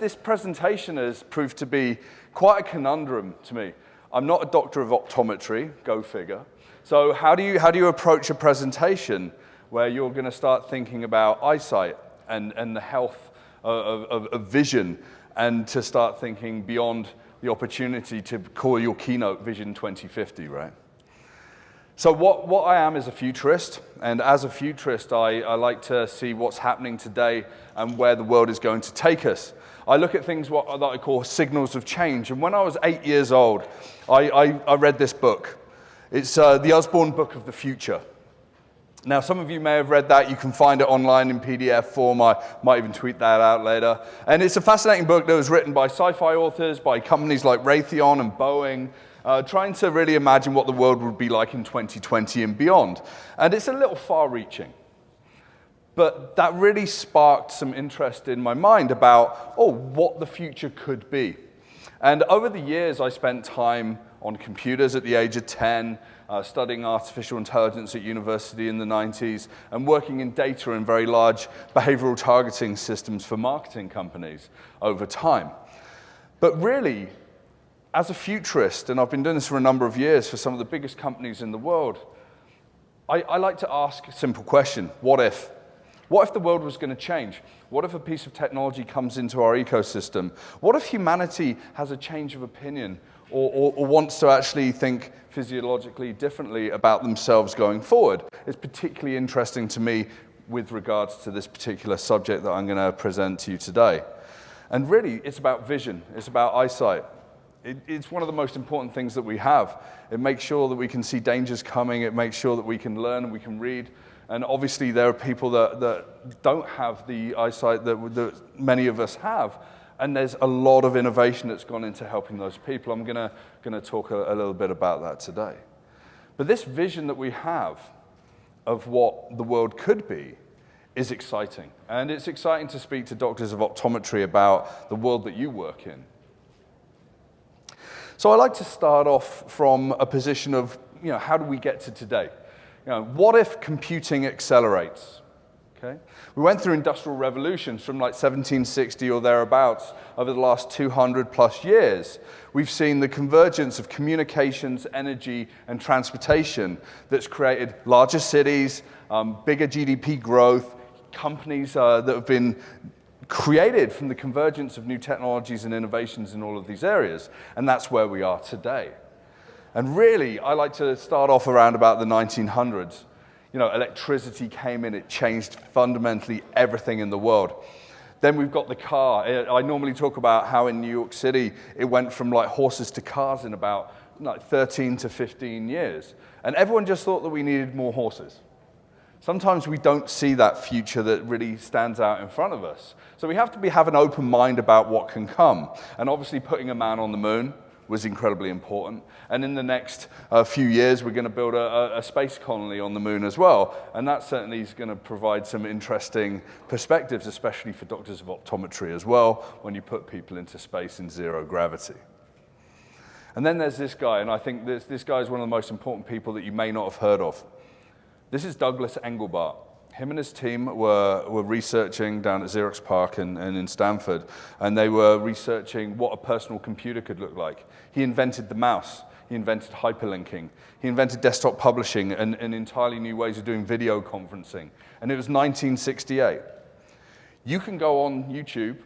this presentation has proved to be quite a conundrum to me. I'm not a doctor of optometry, go figure. So how do you approach a presentation where you're going to start thinking about eyesight and the health of vision, and to start thinking beyond the opportunity to call your keynote Vision 2050, right? So what I am is a futurist, and as a futurist, I like to see what's happening today and where the world is going to take us. I look at things that I call signals of change, and when I was 8 years old, I read this book. It's the Usborne Book of the Future. Now, some of you may have read that. You can find it online in PDF form. I might even tweet that out later. And it's a fascinating book that was written by sci-fi authors, by companies like Raytheon and Boeing, trying to really imagine what the world would be like in 2020 and beyond. And it's a little far-reaching. But that really sparked some interest in my mind about, what the future could be. And over the years, I spent time on computers at the age of 10, studying artificial intelligence at university in the 90s, and working in data and very large behavioral targeting systems for marketing companies over time. But really, as a futurist, and I've been doing this for a number of years for some of the biggest companies in the world, I like to ask a simple question: what if? What if the world was going to change? What if a piece of technology comes into our ecosystem? What if humanity has a change of opinion or wants to actually think physiologically differently about themselves going forward? It's particularly interesting to me with regards to this particular subject that I'm going to present to you today. And really, it's about vision. It's about eyesight. It's one of the most important things that we have. It makes sure that we can see dangers coming. It makes sure that we can learn and we can read. And obviously, there are people that don't have the eyesight that many of us have. And there's a lot of innovation that's gone into helping those people. I'm going to talk a little bit about that today. But this vision that we have of what the world could be is exciting. And it's exciting to speak to doctors of optometry about the world that you work in. So I like to start off from a position of, how do we get to today? What if computing accelerates? Okay? We went through industrial revolutions from like 1760 or thereabouts over the last 200 plus years. We've seen the convergence of communications, energy, and transportation that's created larger cities, bigger GDP growth, companies that have been created from the convergence of new technologies and innovations in all of these areas. And that's where we are today. And really, I like to start off around about the 1900s. Electricity came in, it changed fundamentally everything in the world. Then we've got the car. I normally talk about how in New York City, it went from like horses to cars in about 13 to 15 years. And everyone just thought that we needed more horses. Sometimes we don't see that future that really stands out in front of us. So we have to have an open mind about what can come. And obviously putting a man on the moon was incredibly important. And in the next few years, we're going to build a space colony on the moon as well. And that certainly is going to provide some interesting perspectives, especially for doctors of optometry as well, when you put people into space in zero gravity. And then there's this guy, and I think this guy is one of the most important people that you may not have heard of. This is Douglas Engelbart. Him and his team were researching down at Xerox PARC and in Stanford, and they were researching what a personal computer could look like. He invented the mouse. He invented hyperlinking. He invented desktop publishing and entirely new ways of doing video conferencing. And it was 1968. You can go on YouTube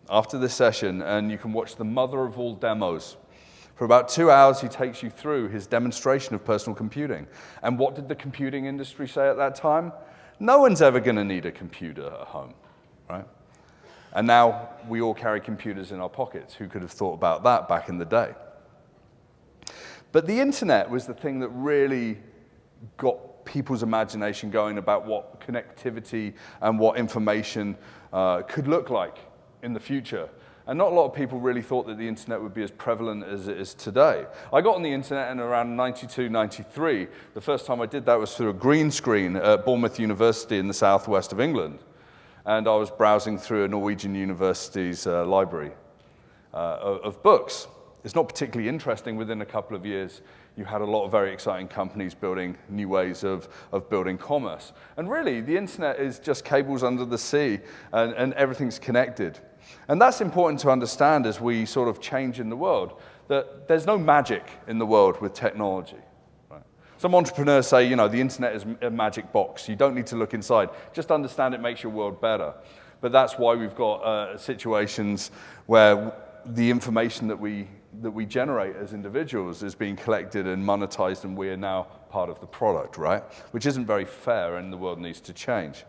after this session, and you can watch the mother of all demos. For about 2 hours, he takes you through his demonstration of personal computing. And what did the computing industry say at that time? No one's ever going to need a computer at home, right? And now we all carry computers in our pockets. Who could have thought about that back in the day? But the internet was the thing that really got people's imagination going about what connectivity and what information could look like in the future. And not a lot of people really thought that the internet would be as prevalent as it is today. I got on the internet in around 92, 93. The first time I did that was through a green screen at Bournemouth University in the southwest of England. And I was browsing through a Norwegian university's library of books. It's not particularly interesting. Within a couple of years, you had a lot of very exciting companies building new ways of building commerce. And really, the internet is just cables under the sea, and everything's connected. And that's important to understand as we sort of change in the world, that there's no magic in the world with technology. Right? Some entrepreneurs say, you know, the internet is a magic box. You don't need to look inside. Just understand it makes your world better. But that's why we've got situations where the information that we generate as individuals is being collected and monetized, and we are now part of the product, right? Which isn't very fair, and the world needs to change.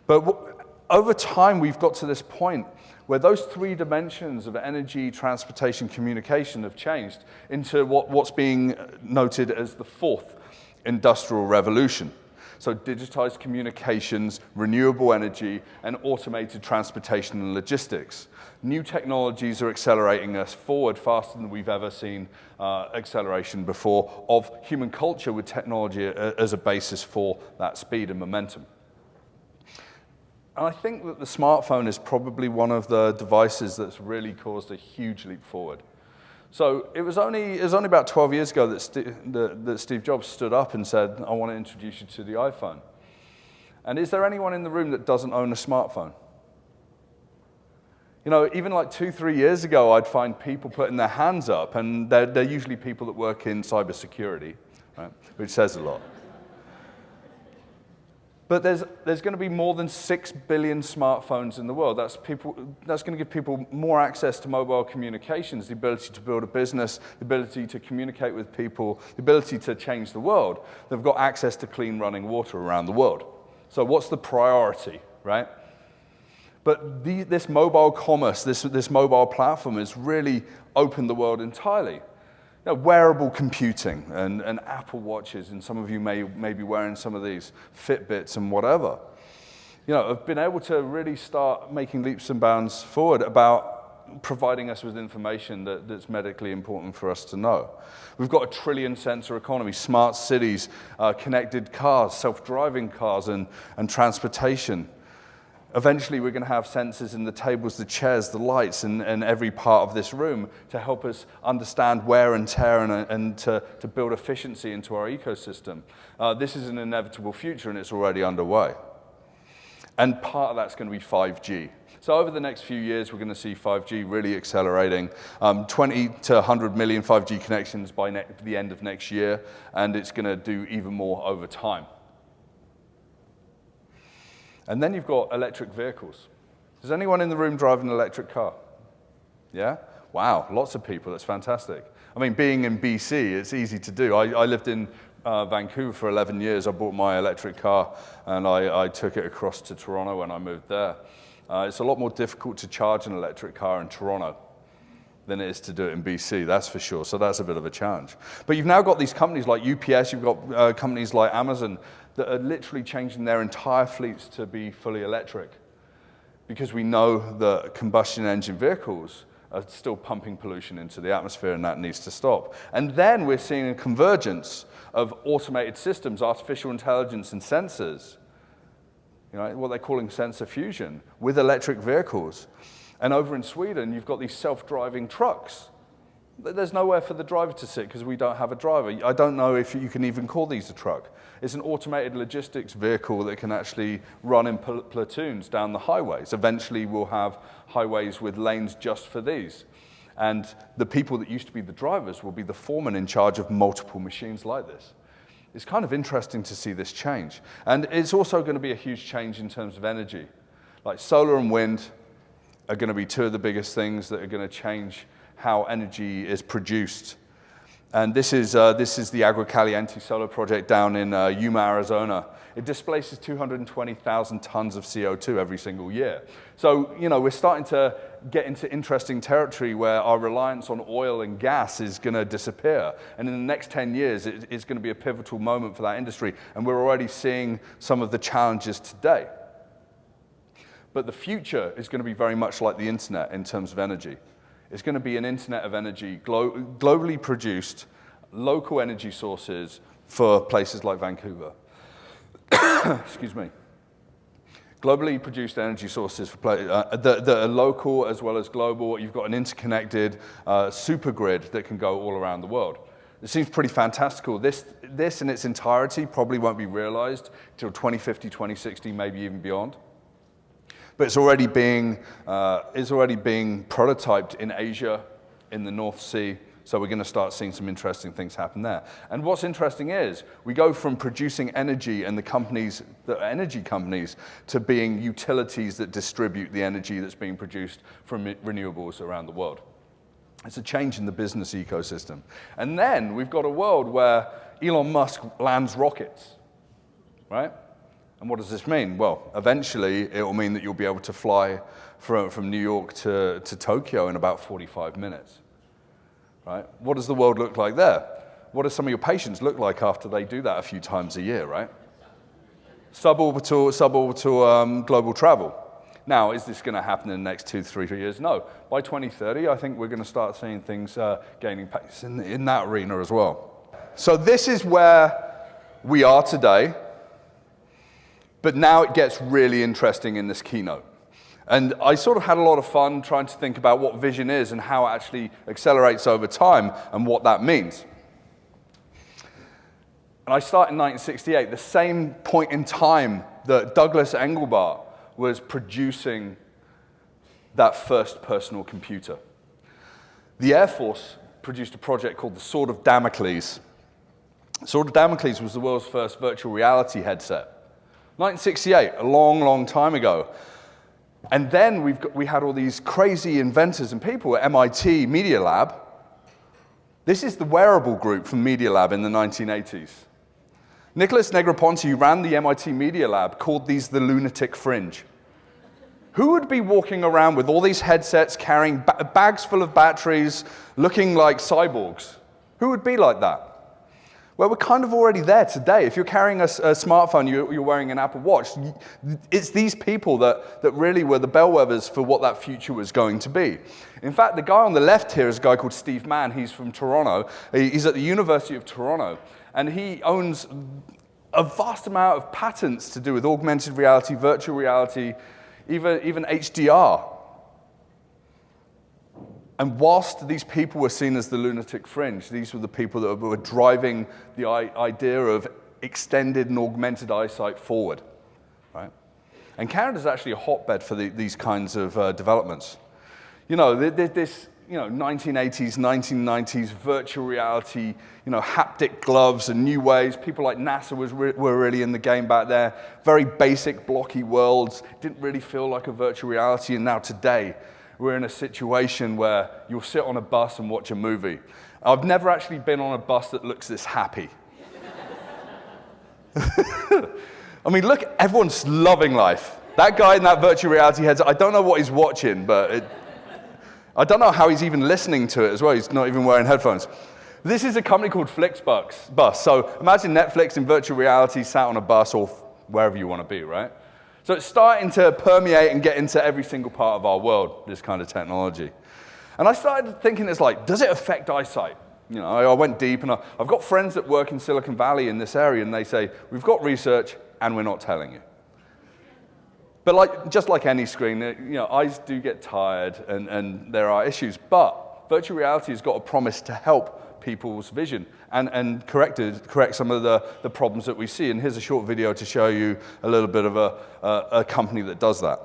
But over time, we've got to this point where those three dimensions of energy, transportation, communication have changed into what's being noted as the fourth industrial revolution. So digitized communications, renewable energy, and automated transportation and logistics. New technologies are accelerating us forward faster than we've ever seen acceleration before of human culture with technology as a basis for that speed and momentum. And I think that the smartphone is probably one of the devices that's really caused a huge leap forward. So it was only about 12 years ago that Steve Jobs stood up and said, I want to introduce you to the iPhone. And is there anyone in the room that doesn't own a smartphone? You know, even like 2-3 years ago, I'd find people putting their hands up, and they're usually people that work in cybersecurity, right? Which says a lot. But there's going to be more than 6 billion smartphones in the world. That's going to give people more access to mobile communications, the ability to build a business, the ability to communicate with people, the ability to change the world. They've got access to clean running water around the world. So what's the priority, right? But this mobile commerce, this mobile platform has really opened the world entirely. You know, wearable computing and Apple Watches, and some of you may be wearing some of these Fitbits and whatever. You know, have been able to really start making leaps and bounds forward about providing us with information that's medically important for us to know. We've got a 1 trillion sensor economy, smart cities, connected cars, self-driving cars, and transportation. Eventually, we're going to have sensors in the tables, the chairs, the lights, and every part of this room to help us understand wear and tear and to build efficiency into our ecosystem. This is an inevitable future, and it's already underway. And part of that's going to be 5G. So over the next few years, we're going to see 5G really accelerating. 20 to 100 million 5G connections by the end of next year, and it's going to do even more over time. And then you've got electric vehicles. Does anyone in the room drive an electric car? Yeah? Wow, lots of people, that's fantastic. I mean, being in BC, it's easy to do. I lived in Vancouver for 11 years. I bought my electric car, and I took it across to Toronto when I moved there. It's a lot more difficult to charge an electric car in Toronto than it is to do it in BC, that's for sure. So that's a bit of a challenge. But you've now got these companies like UPS, you've got companies like Amazon that are literally changing their entire fleets to be fully electric, because we know that combustion engine vehicles are still pumping pollution into the atmosphere, and that needs to stop. And then we're seeing a convergence of automated systems, artificial intelligence, and sensors, you know, what they're calling sensor fusion, with electric vehicles. And over in Sweden, you've got these self-driving trucks. There's nowhere for the driver to sit because we don't have a driver. I don't know if you can even call these a truck. It's an automated logistics vehicle that can actually run in platoons down the highways. Eventually, we'll have highways with lanes just for these. And the people that used to be the drivers will be the foremen in charge of multiple machines like this. It's kind of interesting to see this change. And it's also going to be a huge change in terms of energy. Like solar and wind are going to be two of the biggest things that are going to change how energy is produced. And this is the Agua Caliente solar project down in Yuma, Arizona. It displaces 220,000 tons of CO2 every single year. So, you know, we're starting to get into interesting territory where our reliance on oil and gas is going to disappear. And in the next 10 years, it's going to be a pivotal moment for that industry. And we're already seeing some of the challenges today. But the future is going to be very much like the internet in terms of energy. It's going to be an internet of energy, globally produced, local energy sources for places like Vancouver. Excuse me. Globally produced energy sources for that are local as well as global. You've got an interconnected super grid that can go all around the world. It seems pretty fantastical. This in its entirety probably won't be realized until 2050, 2060, maybe even beyond. But it's already being prototyped in Asia, in the North Sea. So we're going to start seeing some interesting things happen there. And what's interesting is we go from producing energy and the energy companies to being utilities that distribute the energy that's being produced from renewables around the world. It's a change in the business ecosystem. And then we've got a world where Elon Musk lands rockets, right? And what does this mean? Well, eventually it will mean that you'll be able to fly from New York to Tokyo in about 45 minutes. Right? What does the world look like there? What do some of your patients look like after they do that a few times a year, right? Suborbital global travel. Now, is this going to happen in the next 2-3 years? No. By 2030, I think we're going to start seeing things gaining pace in that arena as well. So this is where we are today, but now it gets really interesting in this keynote. And I sort of had a lot of fun trying to think about what vision is and how it actually accelerates over time and what that means. And I start in 1968, the same point in time that Douglas Engelbart was producing that first personal computer. The Air Force produced a project called the Sword of Damocles. The Sword of Damocles was the world's first virtual reality headset. 1968, a long, long time ago. And then we had all these crazy inventors and people at MIT Media Lab. This is the wearable group from Media Lab in the 1980s. Nicholas Negroponte, who ran the MIT Media Lab, called these the lunatic fringe. Who would be walking around with all these headsets, carrying bags full of batteries, looking like cyborgs? Who would be like that? Well, we're kind of already there today. If you're carrying a smartphone, you're wearing an Apple Watch, it's these people that really were the bellwethers for what that future was going to be. In fact, the guy on the left here is a guy called Steve Mann. He's from Toronto. He's at the University of Toronto, and he owns a vast amount of patents to do with augmented reality, virtual reality, even HDR. And whilst these people were seen as the lunatic fringe, these were the people that were driving the idea of extended and augmented eyesight forward, right? And Canada's actually a hotbed for these kinds of developments. You know, this 1980s, 1990s virtual reality, haptic gloves and new ways. People like NASA were really in the game back there. Very basic, blocky worlds. Didn't really feel like a virtual reality. And now today, we're in a situation where you'll sit on a bus and watch a movie. I've never actually been on a bus that looks this happy. I mean, look, everyone's loving life. That guy in that virtual reality headset, I don't know what he's watching, but I don't know how he's even listening to it as well. He's not even wearing headphones. This is a company called Flixbus. So imagine Netflix in virtual reality sat on a bus or wherever you want to be, right? So it's starting to permeate and get into every single part of our world, this kind of technology. And I started thinking, does it affect eyesight? I went deep, and I've got friends that work in Silicon Valley in this area, and they say, we've got research, and we're not telling you. But just like any screen, eyes do get tired, and there are issues. But virtual reality has got a promise to help people's vision and correct some of the problems that we see. And here's a short video to show you a little bit of a company that does that.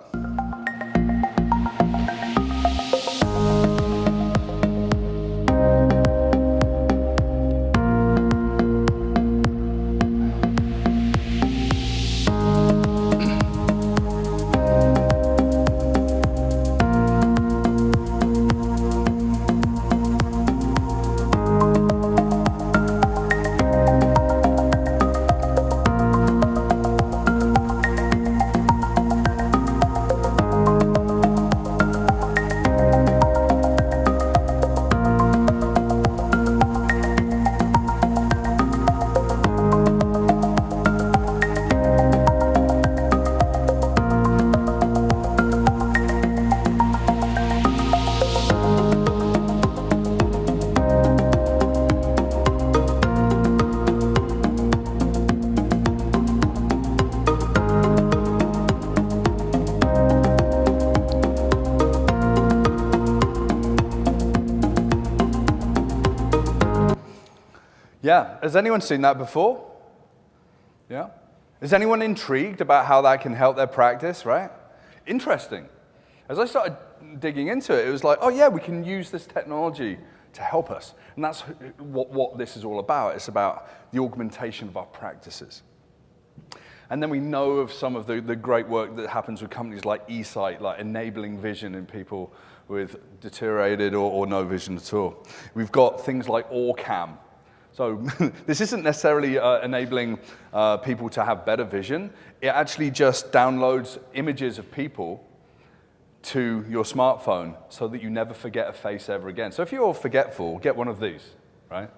Yeah, has anyone seen that before? Yeah? Is anyone intrigued about how that can help their practice, right? interesting. As I started digging into it, it was like, oh yeah, we can use this technology to help us. And that's what this is all about. It's about the augmentation of our practices. And then we know of some of the great work that happens with companies like eyesight, like enabling vision in people with deteriorated or no vision at all. We've got things like OrCam. So this isn't necessarily enabling people to have better vision. It actually just downloads images of people to your smartphone so that you never forget a face ever again. So if you're forgetful, get one of these, right?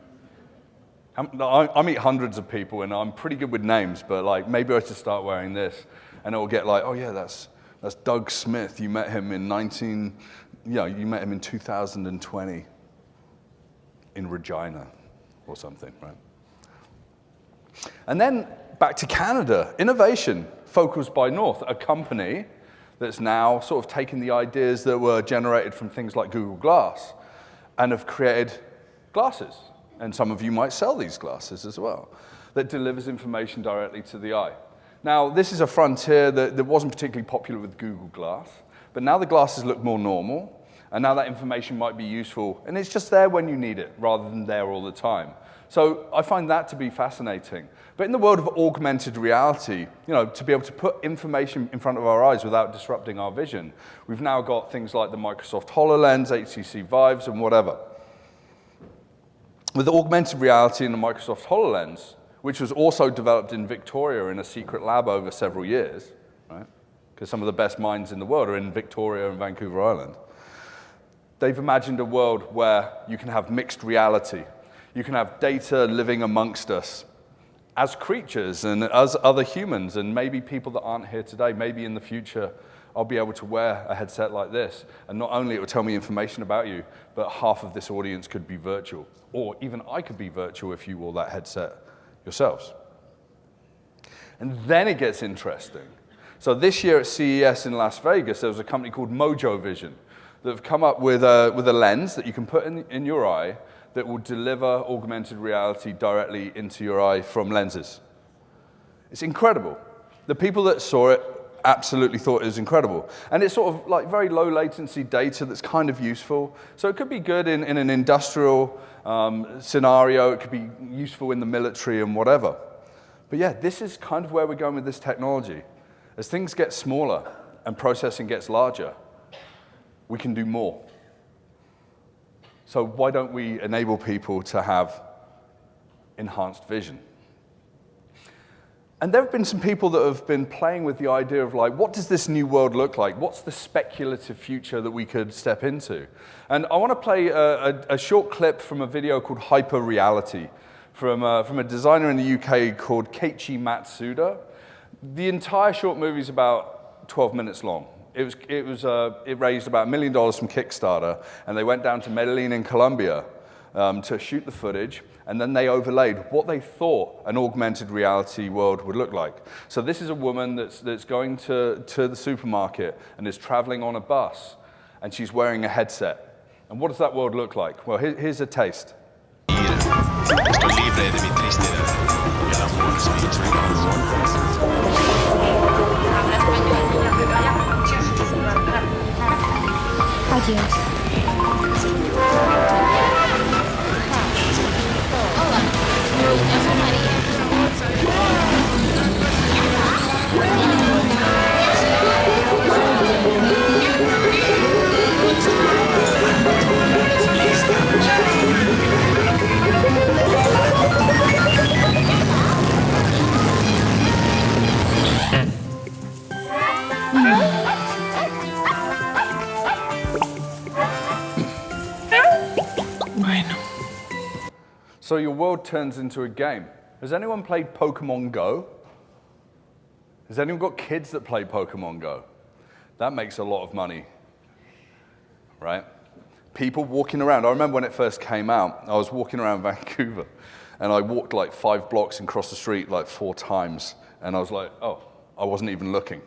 I meet hundreds of people and I'm pretty good with names, but like maybe I should start wearing this and it will get like, oh yeah, that's Doug Smith. You met him in you met him in 2020 in Regina or something, right? And then back to Canada, innovation, Focused by North, a company that's now sort of taken the ideas that were generated from things like Google Glass and have created glasses. And some of you might sell these glasses as well, that delivers information directly to the eye. Now, this is a frontier that wasn't particularly popular with Google Glass, but now the glasses look more normal, and now that information might be useful, and it's just there when you need it, rather than there all the time. So I find that to be fascinating. But in the world of augmented reality, to be able to put information in front of our eyes without disrupting our vision, we've now got things like the Microsoft HoloLens, HTC Vives, and whatever. With augmented reality and the Microsoft HoloLens, which was also developed in Victoria in a secret lab over several years, right? Because some of the best minds in the world are in Victoria and Vancouver Island. They've imagined a world where you can have mixed reality. You can have data living amongst us as creatures and as other humans, and maybe people that aren't here today. Maybe in the future, I'll be able to wear a headset like this, and not only it will tell me information about you, but half of this audience could be virtual, or even I could be virtual if you wore that headset yourselves. And then it gets interesting. So this year at CES in Las Vegas, there was a company called Mojo Vision that have come up with a lens that you can put in your eye that will deliver augmented reality directly into your eye from lenses. It's incredible. The people that saw it absolutely thought it was incredible. And it's sort of like very low latency data that's kind of useful. So it could be good in an industrial scenario. It could be useful in the military and whatever. But yeah, this is kind of where we're going with this technology. As things get smaller and processing gets larger, we can do more. So why don't we enable people to have enhanced vision? And there have been some people that have been playing with the idea of like, what does this new world look like? What's the speculative future that we could step into? And I want to play a short clip from a video called Hyper Reality from a designer in the UK called Keiichi Matsuda. The entire short movie is about 12 minutes long. It raised about $1 million from Kickstarter, and they went down to Medellin in Colombia to shoot the footage, and then they overlaid what they thought an augmented reality world would look like. So this is a woman that's going to the supermarket and is traveling on a bus, and she's wearing a headset. And what does that world look like? Well, here's a taste. Estoy libre de mi tristeza y el amor es mi esperanza. Adiós. So your world turns into a game. Has anyone played Pokemon Go? Has anyone got kids that play Pokemon Go? That makes a lot of money, right? People walking around. I remember when it first came out, I was walking around Vancouver, and I walked like 5 blocks and crossed the street like 4 times, and I was like, oh, I wasn't even looking.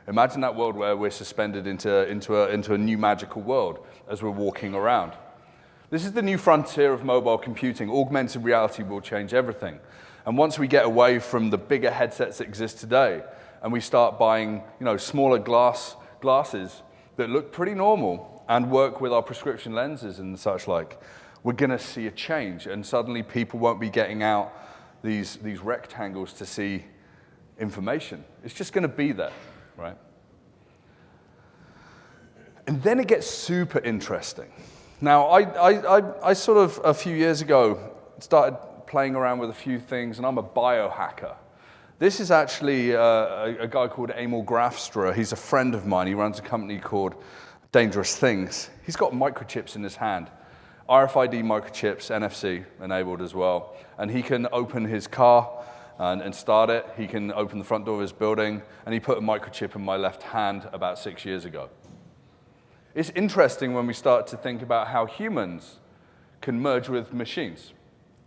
Imagine that world where we're suspended into a new magical world as we're walking around. This is the new frontier of mobile computing. Augmented reality will change everything. And once we get away from the bigger headsets that exist today, and we start buying, smaller glass glasses that look pretty normal and work with our prescription lenses and such like, we're going to see a change. And suddenly people won't be getting out these rectangles to see information. It's just going to be there, right? And then it gets super interesting. Now, I sort of, a few years ago, started playing around with a few things, and I'm a biohacker. This is actually a guy called Emil Grafstra. He's a friend of mine. He runs a company called Dangerous Things. He's got microchips in his hand. RFID microchips, NFC enabled as well. And he can open his car and start it. He can open the front door of his building. And he put a microchip in my left hand about 6 years ago. It's interesting when we start to think about how humans can merge with machines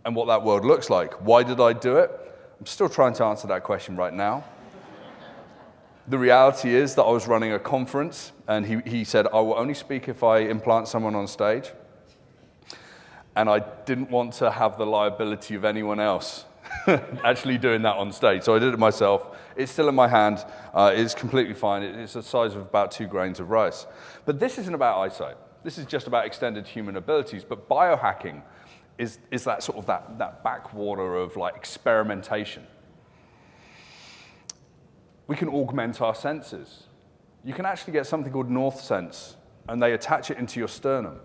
and what that world looks like. Why did I do it? I'm still trying to answer that question right now. The reality is that I was running a conference, and he said, I will only speak if I implant someone on stage. And I didn't want to have the liability of anyone else actually doing that on stage. So I did it myself. It's still in my hand. It's completely fine. It's the size of about 2 grains of rice. But this isn't about eyesight. This is just about extended human abilities. But biohacking is that sort of that backwater of like experimentation. We can augment our senses. You can actually get something called North Sense, and they attach it into your sternum.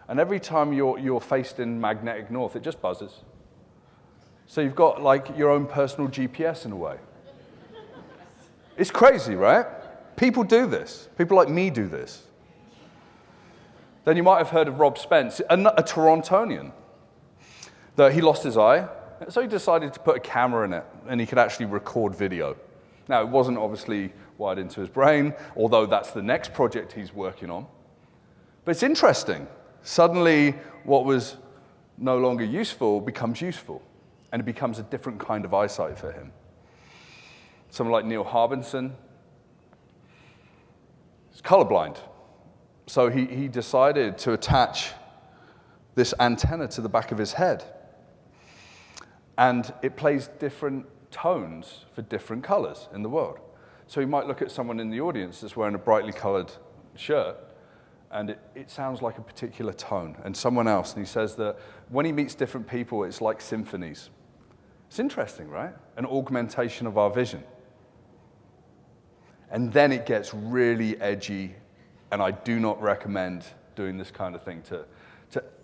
And every time you're faced in magnetic north, it just buzzes. So you've got like your own personal GPS in a way. It's crazy, right? People do this. People like me do this. Then you might have heard of Rob Spence, a Torontonian, that he lost his eye. So he decided to put a camera in it, and he could actually record video. Now, it wasn't obviously wired into his brain, although that's the next project he's working on. But it's interesting. Suddenly, what was no longer useful becomes useful, and it becomes a different kind of eyesight for him. Someone like Neil Harbinson is colorblind. So he decided to attach this antenna to the back of his head. And it plays different tones for different colors in the world. So you might look at someone in the audience that's wearing a brightly colored shirt, and it sounds like a particular tone. And someone else, and he says that when he meets different people, it's like symphonies. It's interesting, right? An augmentation of our vision. And then it gets really edgy, and I do not recommend doing this kind of thing to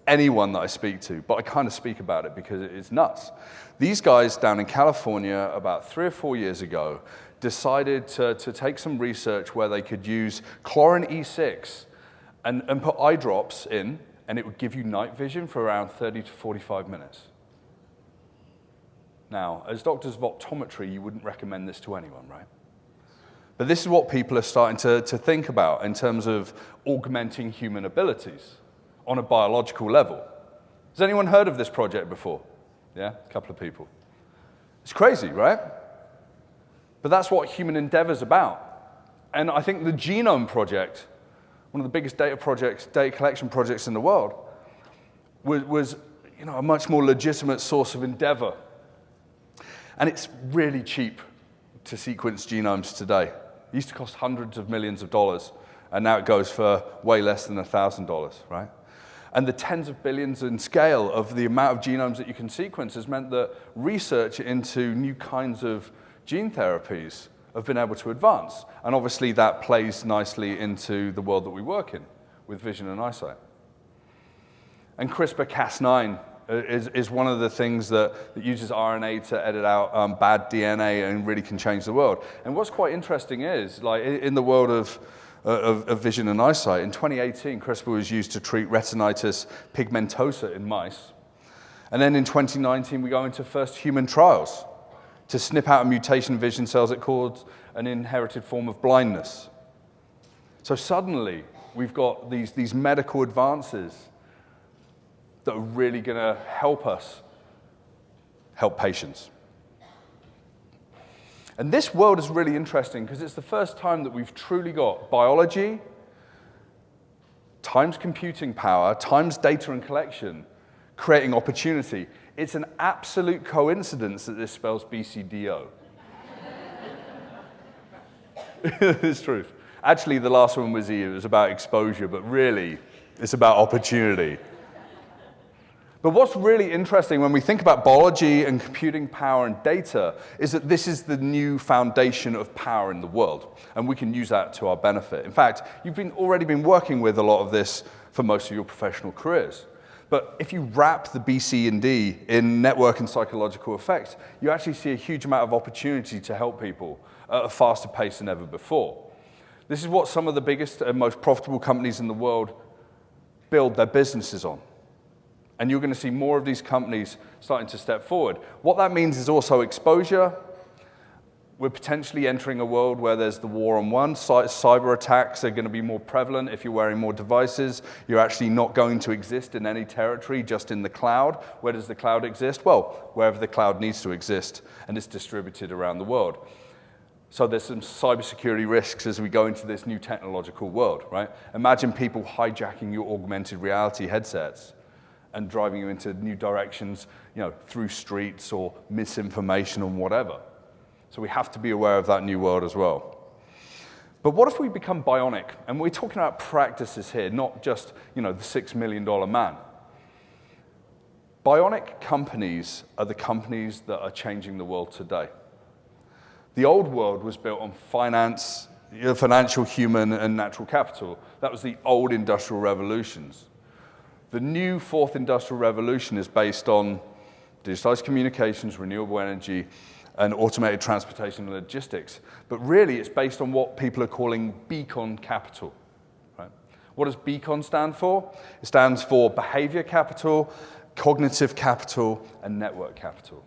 anyone that I speak to, but I kind of speak about it because it is nuts. These guys down in California about 3 or 4 years ago decided to take some research where they could use chlorine E6 and put eye drops in, and it would give you night vision for around 30 to 45 minutes. Now, as doctors of optometry, you wouldn't recommend this to anyone, right? But this is what people are starting to think about in terms of augmenting human abilities on a biological level. Has anyone heard of this project before? Yeah, a couple of people. It's crazy, right? But that's what human endeavor is about. And I think the Genome Project, one of the biggest data collection projects in the world, was a much more legitimate source of endeavor. And it's really cheap to sequence genomes today. It used to cost hundreds of millions of dollars, and now it goes for way less than $1,000, right? And the tens of billions in scale of the amount of genomes that you can sequence has meant that research into new kinds of gene therapies have been able to advance. And obviously that plays nicely into the world that we work in with vision and eyesight. And CRISPR-Cas9 is one of the things that uses RNA to edit out bad DNA and really can change the world. And what's quite interesting is, like in the world of vision and eyesight, in 2018, CRISPR was used to treat retinitis pigmentosa in mice. And then in 2019, we go into first human trials to snip out a mutation in vision cells that cause an inherited form of blindness. So suddenly, we've got these medical advances that are really going to help us help patients. And this world is really interesting because it's the first time that we've truly got biology, times computing power, times data and collection, creating opportunity. It's an absolute coincidence that this spells BCDO. It's truth. Actually, the last one was E. It was about exposure, but really, it's about opportunity. But what's really interesting when we think about biology and computing power and data is that this is the new foundation of power in the world, and we can use that to our benefit. In fact, you've already been working with a lot of this for most of your professional careers. But if you wrap the BC&D in network and psychological effects, you actually see a huge amount of opportunity to help people at a faster pace than ever before. This is what some of the biggest and most profitable companies in the world build their businesses on. And you're going to see more of these companies starting to step forward. What that means is also exposure. We're potentially entering a world where there's the war on one. Cyber attacks are going to be more prevalent. If you're wearing more devices, you're actually not going to exist in any territory, just in the cloud. Where does the cloud exist? Well, wherever the cloud needs to exist, and it's distributed around the world. So there's some cybersecurity risks as we go into this new technological world, right? Imagine people hijacking your augmented reality headsets and driving you into new directions, through streets or misinformation or whatever. So we have to be aware of that new world as well. But what if we become bionic? And we're talking about practices here, not just, the $6 million man. Bionic companies are the companies that are changing the world today. The old world was built on finance, financial, human, and natural capital. That was the old industrial revolutions. The new fourth industrial revolution is based on digitalized communications, renewable energy, and automated transportation and logistics. But really, it's based on what people are calling beacon capital. Right? What does beacon stand for? It stands for behavior capital, cognitive capital, and network capital.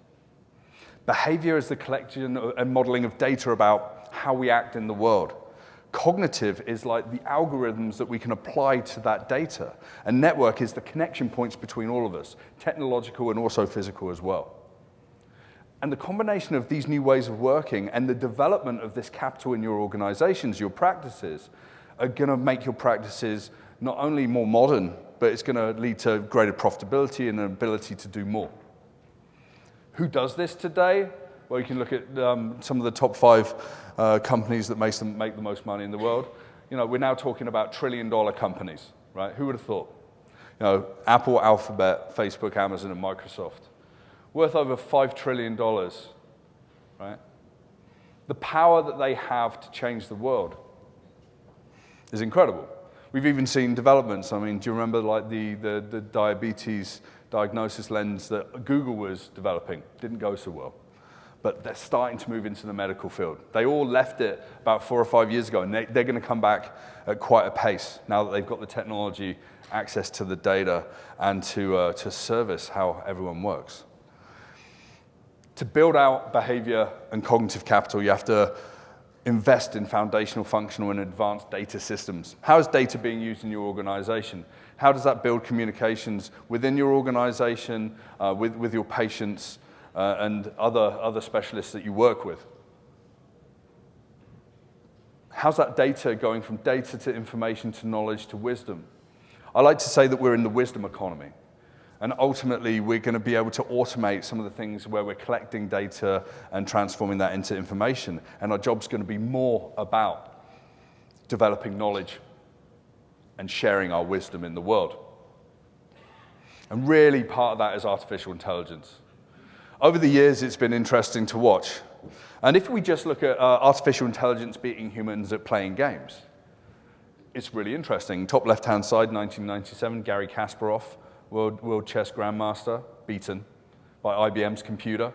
Behavior is the collection and modeling of data about how we act in the world. Cognitive is like the algorithms that we can apply to that data. And network is the connection points between all of us, technological and also physical as well. And the combination of these new ways of working and the development of this capital in your organizations, your practices, are going to make your practices not only more modern, but it's going to lead to greater profitability and an ability to do more. Who does this today? Well, you can look at some of the top 5 companies that make the most money in the world. We're now talking about trillion-dollar companies, right? Who would have thought? Apple, Alphabet, Facebook, Amazon, and Microsoft. Worth over $5 trillion, right? The power that they have to change the world is incredible. We've even seen developments. I mean, do you remember the diabetes diagnosis lens that Google was developing? Didn't go so well. But they're starting to move into the medical field. They all left it about 4 or 5 years ago, and they're going to come back at quite a pace now that they've got the technology, access to the data, and to service how everyone works. To build out behavior and cognitive capital, you have to invest in foundational, functional, and advanced data systems. How is data being used in your organization? How does that build communications within your organization, with your patients, and other specialists that you work with? How's that data going from data to information to knowledge to wisdom? I like to say that we're in the wisdom economy. And ultimately, we're going to be able to automate some of the things where we're collecting data and transforming that into information. And our job's going to be more about developing knowledge and sharing our wisdom in the world. And really, part of that is artificial intelligence. Over the years, it's been interesting to watch. And if we just look at artificial intelligence beating humans at playing games, it's really interesting. Top left-hand side, 1997, Garry Kasparov, world chess grandmaster, beaten by IBM's computer.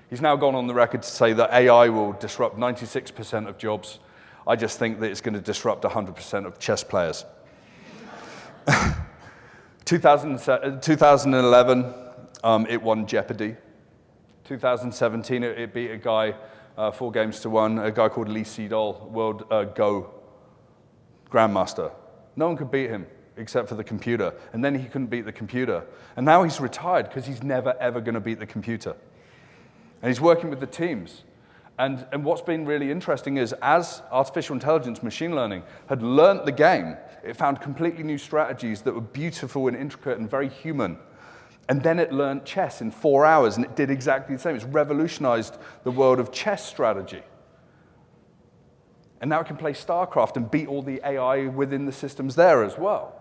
He's now gone on the record to say that AI will disrupt 96% of jobs. I just think that it's going to disrupt 100% of chess players. 2011, it won Jeopardy. 2017, it beat a guy 4 games to 1, a guy called Lee Sedol, world Go grandmaster. No one could beat him except for the computer. And then he couldn't beat the computer. And now he's retired because he's never, ever going to beat the computer. And he's working with the teams. And what's been really interesting is as artificial intelligence, machine learning, had learnt the game, it found completely new strategies that were beautiful and intricate and very human. And then it learned chess in 4 hours, and it did exactly the same. It's revolutionized the world of chess strategy. And now it can play StarCraft and beat all the AI within the systems there as well.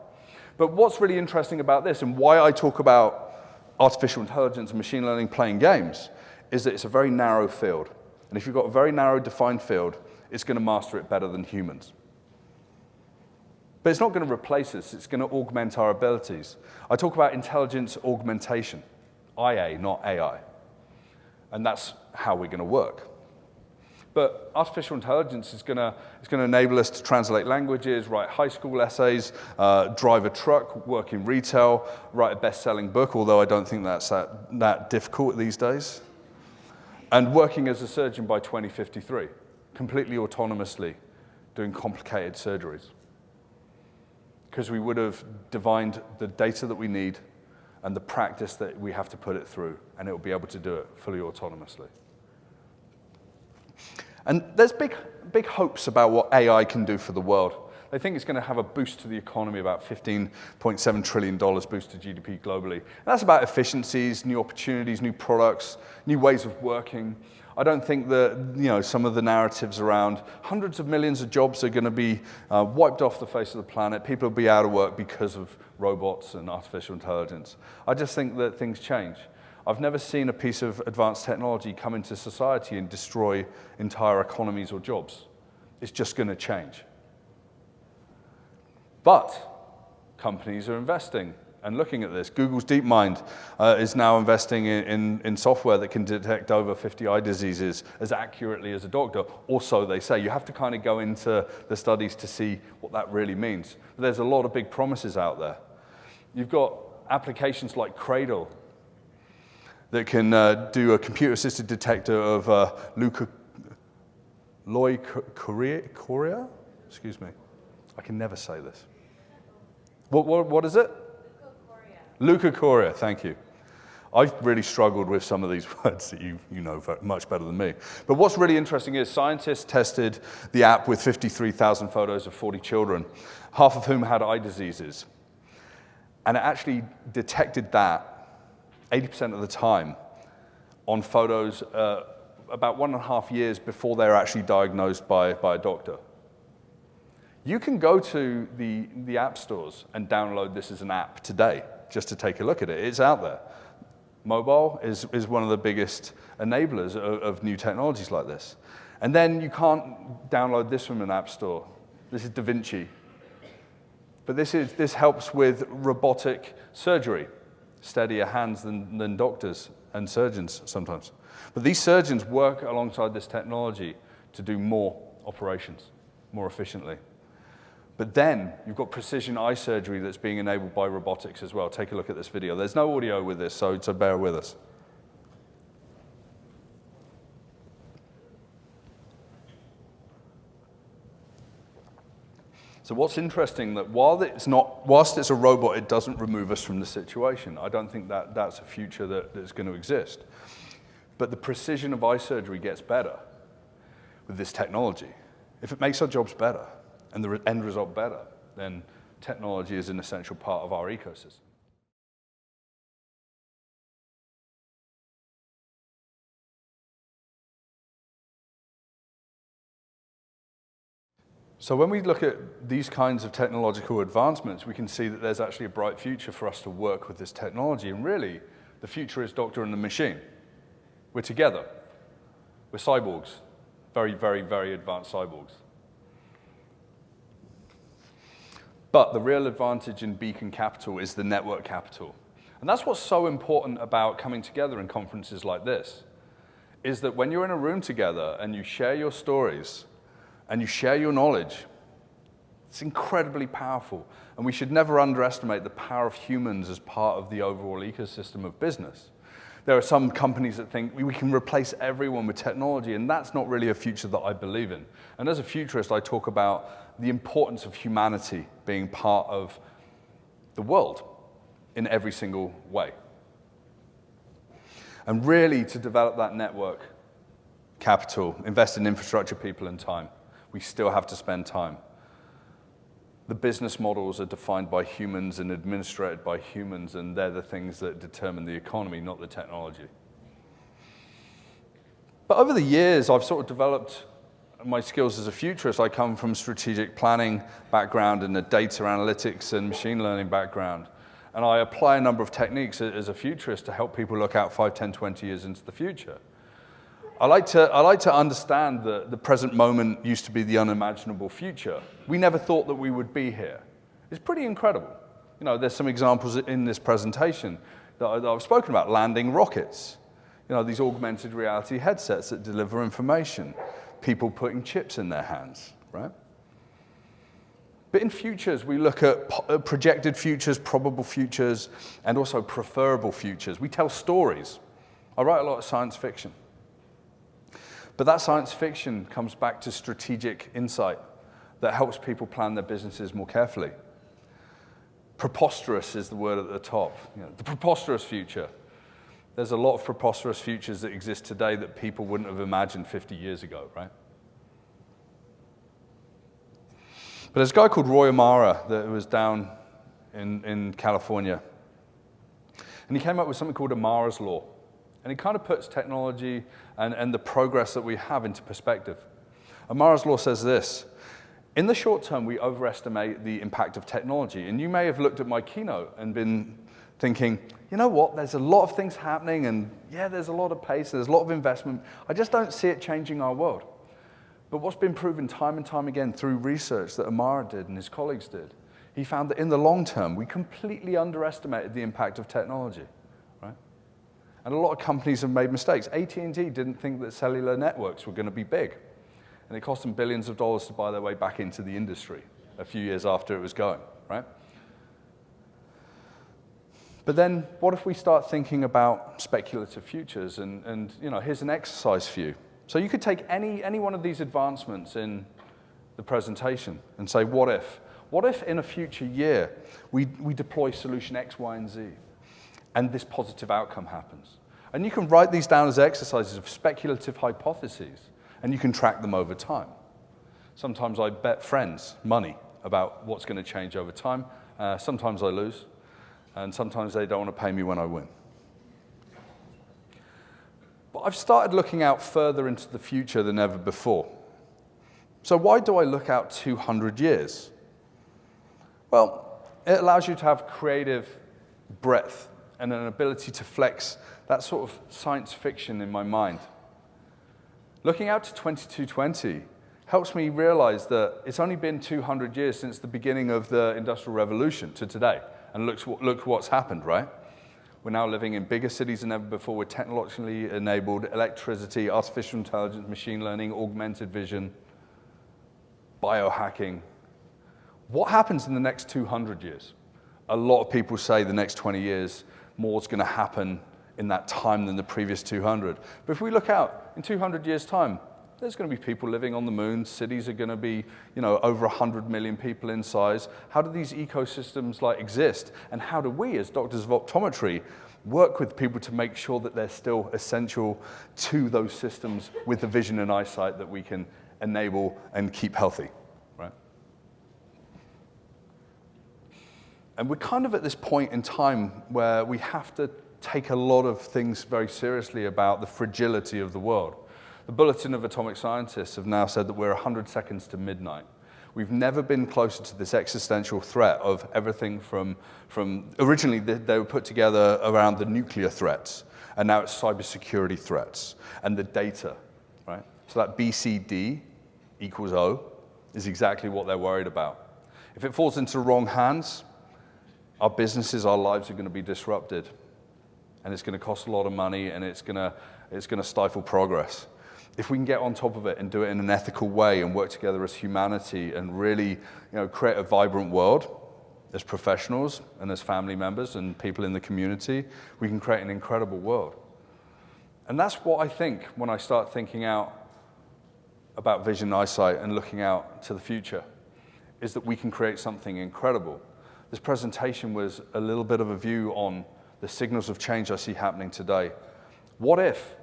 But what's really interesting about this, and why I talk about artificial intelligence and machine learning playing games, is that it's a very narrow field. And if you've got a very narrow defined field, it's going to master it better than humans. But it's not going to replace us, it's going to augment our abilities. I talk about intelligence augmentation, IA, not AI. And that's how we're going to work. But artificial intelligence is going to enable us to translate languages, write high school essays, drive a truck, work in retail, write a best-selling book, although I don't think that's that difficult these days. And working as a surgeon by 2053, completely autonomously, doing complicated surgeries. Because we would have divined the data that we need and the practice that we have to put it through, and it will be able to do it fully autonomously. And there's big hopes about what AI can do for the world. They think it's going to have a boost to the economy, about $15.7 trillion boost to GDP globally. And that's about efficiencies, new opportunities, new products, new ways of working. I don't think that some of the narratives around hundreds of millions of jobs are going to be wiped off the face of the planet. People will be out of work because of robots and artificial intelligence. I just think that things change. I've never seen a piece of advanced technology come into society and destroy entire economies or jobs. It's just going to change. But companies are investing and looking at this. Google's DeepMind is now investing in software that can detect over 50 eye diseases as accurately as a doctor. Also, they say you have to kind of go into the studies to see what that really means. But there's a lot of big promises out there. You've got applications like Cradle that can do a computer-assisted detector of leukoria? Excuse me. I can never say this. What is it? Leukoria, thank you. I've really struggled with some of these words that you know much better than me. But what's really interesting is scientists tested the app with 53,000 photos of 40 children, half of whom had eye diseases. And it actually detected that 80% of the time on photos about 1.5 years before they're actually diagnosed by a doctor. You can go to the app stores and download this as an app today, just to take a look at it. It's out there. Mobile is one of the biggest enablers of new technologies like this. And then you can't download this from an app store. This is Da Vinci. But this helps with robotic surgery. Steadier hands than doctors and surgeons sometimes. But these surgeons work alongside this technology to do more operations, more efficiently. But then you've got precision eye surgery that's being enabled by robotics as well. Take a look at this video. There's no audio with this, so bear with us. So what's interesting that whilst it's a robot, it doesn't remove us from the situation. I don't think that's a future that's going to exist. But the precision of eye surgery gets better with this technology. If it makes our jobs better and the end result better, then technology is an essential part of our ecosystem. So when we look at these kinds of technological advancements, we can see that there's actually a bright future for us to work with this technology. And really, the future is doctor and the machine. We're together. We're cyborgs. Very, very, very advanced cyborgs. But the real advantage in beacon capital is the network capital. And that's what's so important about coming together in conferences like this, is that when you're in a room together and you share your stories, and you share your knowledge, it's incredibly powerful. And we should never underestimate the power of humans as part of the overall ecosystem of business. There are some companies that think we can replace everyone with technology, and that's not really a future that I believe in. And as a futurist, I talk about the importance of humanity being part of the world in every single way. And really, to develop that network capital, invest in infrastructure, people, and time. We still have to spend time. The business models are defined by humans and administrated by humans, and they're the things that determine the economy, not the technology. But over the years, I've sort of developed my skills as a futurist, I come from strategic planning background and a data analytics and machine learning background. And I apply a number of techniques as a futurist to help people look out 5, 10, 20 years into the future. I like to understand that the present moment used to be the unimaginable future. We never thought that we would be here. It's pretty incredible. You know, there's some examples in this presentation that I've spoken about, landing rockets. You know, these augmented reality headsets that deliver information, people putting chips in their hands, right? But in futures, we look at projected futures, probable futures, and also preferable futures. We tell stories. I write a lot of science fiction. But that science fiction comes back to strategic insight that helps people plan their businesses more carefully. Preposterous is the word at the top. You know, the preposterous future. There's a lot of preposterous futures that exist today that people wouldn't have imagined 50 years ago, right? But there's a guy called Roy Amara that was down in California. And he came up with something called Amara's Law. And it kind of puts technology and the progress that we have into perspective. Amara's Law says this: in the short term, we overestimate the impact of technology. And you may have looked at my keynote and been thinking, you know what, there's a lot of things happening, and yeah, there's a lot of pace, there's a lot of investment. I just don't see it changing our world. But what's been proven time and time again through research that Amara did and his colleagues did, he found that in the long term, we completely underestimated the impact of technology. And a lot of companies have made mistakes. AT&T didn't think that cellular networks were going to be big. And it cost them billions of dollars to buy their way back into the industry a few years after it was going, right? But then what if we start thinking about speculative futures? And you know, here's an exercise for you. So you could take any one of these advancements in the presentation and say, what if? What if in a future year we deploy solution X, Y, and Z? And this positive outcome happens. And you can write these down as exercises of speculative hypotheses, and you can track them over time. Sometimes I bet friends money about what's going to change over time. Sometimes I lose, and sometimes they don't want to pay me when I win. But I've started looking out further into the future than ever before. So why do I look out 200 years? Well, it allows you to have creative breadth and an ability to flex that sort of science fiction in my mind. Looking out to 2220 helps me realize that it's only been 200 years since the beginning of the Industrial Revolution to today. And look what's happened, right? We're now living in bigger cities than ever before with technologically enabled electricity, artificial intelligence, machine learning, augmented vision, biohacking. What happens in the next 200 years? A lot of people say the next 20 years, more is going to happen in that time than the previous 200. But if we look out, in 200 years' time, there's going to be people living on the moon. Cities are going to be, you know, over 100 million people in size. How do these ecosystems exist? And how do we, as doctors of optometry, work with people to make sure that they're still essential to those systems with the vision and eyesight that we can enable and keep healthy, right? And we're kind of at this point in time where we have to take a lot of things very seriously about the fragility of the world. The Bulletin of Atomic Scientists have now said that we're 100 seconds to midnight. We've never been closer to this existential threat of everything from originally they were put together around the nuclear threats, and now it's cybersecurity threats and the data, right? So that BCD equals O is exactly what they're worried about. If it falls into the wrong hands, our businesses, our lives are going to be disrupted. And it's going to cost a lot of money, and it's going to stifle progress. If we can get on top of it and do it in an ethical way and work together as humanity and really, create a vibrant world as professionals and as family members and people in the community, we can create an incredible world. And that's what I think when I start thinking out about vision, eyesight, and looking out to the future, is that we can create something incredible. This presentation was a little bit of a view on the signals of change I see happening today. What if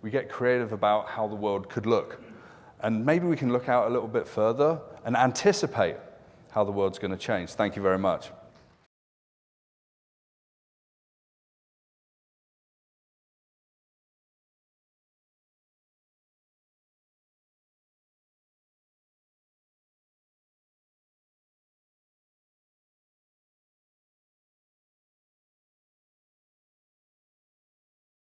we get creative about how the world could look? And maybe we can look out a little bit further and anticipate how the world's going to change. Thank you very much.